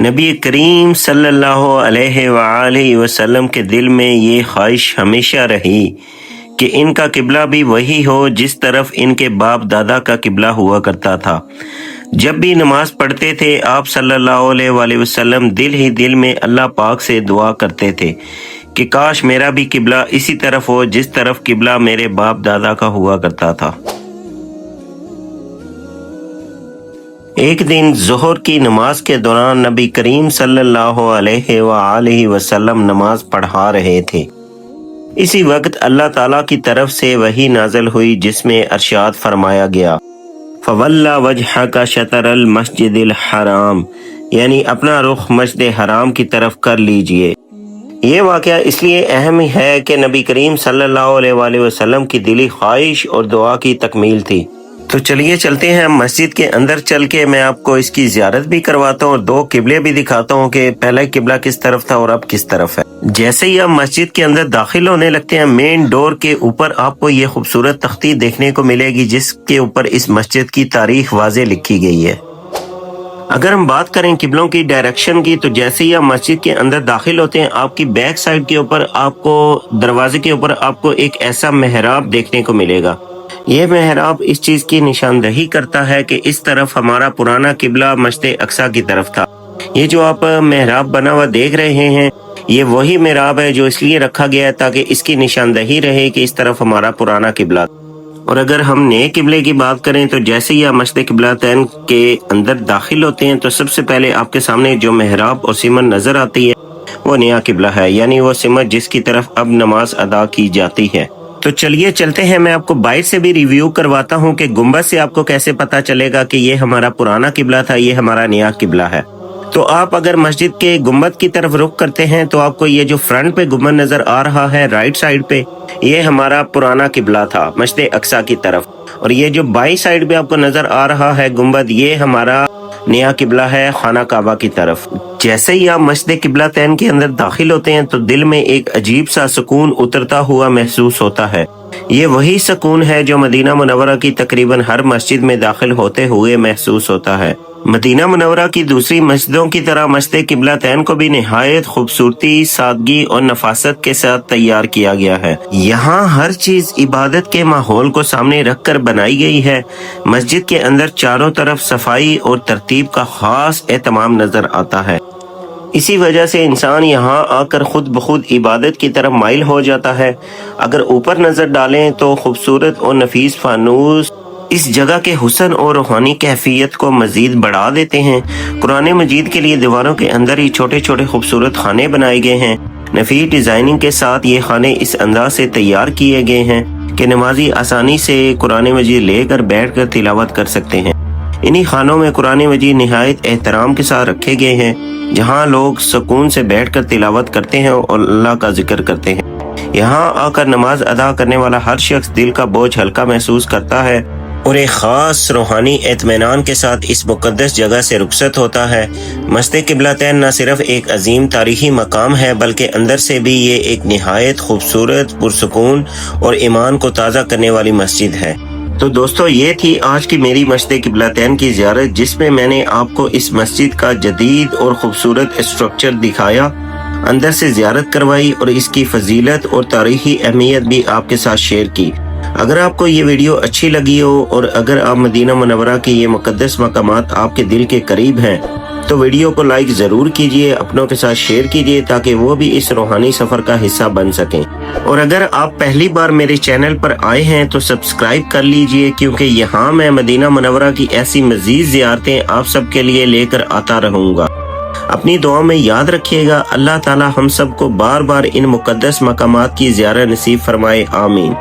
نبی کریم صلی اللہ علیہ وآلہ وسلم کے دل میں یہ خواہش ہمیشہ رہی کہ ان کا قبلہ بھی وہی ہو جس طرف ان کے باپ دادا کا قبلہ ہوا کرتا تھا۔ جب بھی نماز پڑھتے تھے آپ صلی اللہ علیہ وآلہ وسلم دل ہی دل میں اللہ پاک سے دعا کرتے تھے کہ کاش میرا بھی قبلہ اسی طرف ہو جس طرف قبلہ میرے باپ دادا کا ہوا کرتا تھا۔ ایک دن ظہر کی نماز کے دوران نبی کریم صلی اللہ علیہ وآلہ وسلم نماز پڑھا رہے تھے۔ اسی وقت اللہ تعالیٰ کی طرف سے وحی نازل ہوئی جس میں ارشاد فرمایا گیا فَوَلَّ وَجْهَكَ شَطْرَ الْمَسْجِدِ الْحَرَامِ، یعنی اپنا رخ مسجد حرام کی طرف کر لیجئے۔ یہ واقعہ اس لیے اہم ہے کہ نبی کریم صلی اللہ علیہ وآلہ وسلم کی دلی خواہش اور دعا کی تکمیل تھی۔ تو چلیے چلتے ہیں مسجد کے اندر، چل کے میں آپ کو اس کی زیارت بھی کرواتا ہوں اور دو قبلے بھی دکھاتا ہوں کہ پہلا قبلہ کس طرف تھا اور اب کس طرف ہے۔ جیسے ہی آپ مسجد کے اندر داخل ہونے لگتے ہیں، مین ڈور کے اوپر آپ کو یہ خوبصورت تختی دیکھنے کو ملے گی جس کے اوپر اس مسجد کی تاریخ واضح لکھی گئی ہے۔ اگر ہم بات کریں قبلوں کی ڈائریکشن کی، تو جیسے ہی آپ مسجد کے اندر داخل ہوتے ہیں، آپ کی بیک سائڈ کے اوپر آپ کو دروازے کے اوپر آپ کو ایک ایسا محراب دیکھنے کو ملے گا۔ یہ محراب اس چیز کی نشاندہی کرتا ہے کہ اس طرف ہمارا پرانا قبلہ مسجد اقصی کی طرف تھا۔ یہ جو آپ محراب بنا ہوا دیکھ رہے ہیں، یہ وہی محراب ہے جو اس لیے رکھا گیا ہے تاکہ اس کی نشاندہی رہے کہ اس طرف ہمارا پرانا قبلہ۔ اور اگر ہم نئے قبلے کی بات کریں تو جیسے ہی آپ مسجد قبلتین کے اندر داخل ہوتے ہیں تو سب سے پہلے آپ کے سامنے جو محراب اور سمت نظر آتی ہے وہ نیا قبلہ ہے، یعنی وہ سمت جس کی طرف اب نماز ادا کی جاتی ہے۔ تو چلیے چلتے ہیں، میں آپ کو باہر سے بھی ریویو کرواتا ہوں کہ گنبد سے آپ کو کیسے پتا چلے گا کہ یہ ہمارا پرانا قبلہ تھا، یہ ہمارا نیا قبلہ ہے۔ تو آپ اگر مسجد کے گنبد کی طرف رخ کرتے ہیں تو آپ کو یہ جو فرنٹ پہ گنبد نظر آ رہا ہے رائٹ سائڈ پہ، یہ ہمارا پرانا قبلہ تھا مسجد اقصی کی طرف، اور یہ جو بائیں سائڈ پہ آپ کو نظر آ رہا ہے گنبد، یہ ہمارا نیا قبلہ ہے خانہ کعبہ کی طرف۔ جیسے ہی آپ مسجد قبلتین کے اندر داخل ہوتے ہیں تو دل میں ایک عجیب سا سکون اترتا ہوا محسوس ہوتا ہے۔ یہ وہی سکون ہے جو مدینہ منورہ کی تقریباً ہر مسجد میں داخل ہوتے ہوئے محسوس ہوتا ہے۔ مدینہ منورہ کی دوسری مسجدوں کی طرح مسجد قبلتین کو بھی نہایت خوبصورتی، سادگی اور نفاست کے ساتھ تیار کیا گیا ہے۔ یہاں ہر چیز عبادت کے ماحول کو سامنے رکھ کر بنائی گئی ہے۔ مسجد کے اندر چاروں طرف صفائی اور ترتیب کا خاص اہتمام نظر آتا ہے۔ اسی وجہ سے انسان یہاں آ کر خود بخود عبادت کی طرف مائل ہو جاتا ہے۔ اگر اوپر نظر ڈالیں تو خوبصورت اور نفیس فانوس اس جگہ کے حسن اور روحانی کیفیت کو مزید بڑھا دیتے ہیں۔ قرآن مجید کے لیے دیواروں کے اندر ہی چھوٹے چھوٹے خوبصورت خانے بنائے گئے ہیں۔ نفیس ڈیزائننگ کے ساتھ یہ خانے اس انداز سے تیار کیے گئے ہیں کہ نمازی آسانی سے قرآن مجید لے کر بیٹھ کر تلاوت کر سکتے ہیں۔ انہی خانوں میں قرآن مجید نہایت احترام کے ساتھ رکھے گئے ہیں، جہاں لوگ سکون سے بیٹھ کر تلاوت کرتے ہیں اور اللہ کا ذکر کرتے ہیں۔ یہاں آ کر نماز ادا کرنے والا ہر شخص دل کا بوجھ ہلکا محسوس کرتا ہے اور ایک خاص روحانی اطمینان کے ساتھ اس مقدس جگہ سے رخصت ہوتا ہے۔ مسجد قبلتین نہ صرف ایک عظیم تاریخی مقام ہے بلکہ اندر سے بھی یہ ایک نہایت خوبصورت، پرسکون اور ایمان کو تازہ کرنے والی مسجد ہے۔ تو دوستو، یہ تھی آج کی میری مسجد قبلتین کی زیارت، جس میں میں نے آپ کو اس مسجد کا جدید اور خوبصورت اسٹرکچر دکھایا، اندر سے زیارت کروائی اور اس کی فضیلت اور تاریخی اہمیت بھی آپ کے ساتھ شیئر کی۔ اگر آپ کو یہ ویڈیو اچھی لگی ہو اور اگر آپ مدینہ منورہ کی یہ مقدس مقامات آپ کے دل کے قریب ہیں تو ویڈیو کو لائک ضرور کیجئے، اپنوں کے ساتھ شیئر کیجئے تاکہ وہ بھی اس روحانی سفر کا حصہ بن سکیں۔ اور اگر آپ پہلی بار میرے چینل پر آئے ہیں تو سبسکرائب کر لیجئے، کیونکہ یہاں میں مدینہ منورہ کی ایسی مزید زیارتیں آپ سب کے لیے لے کر آتا رہوں گا۔ اپنی دعا میں یاد رکھیے گا۔ اللہ تعالی ہم سب کو بار بار ان مقدس مقامات کی زیارت نصیب فرمائے، آمین۔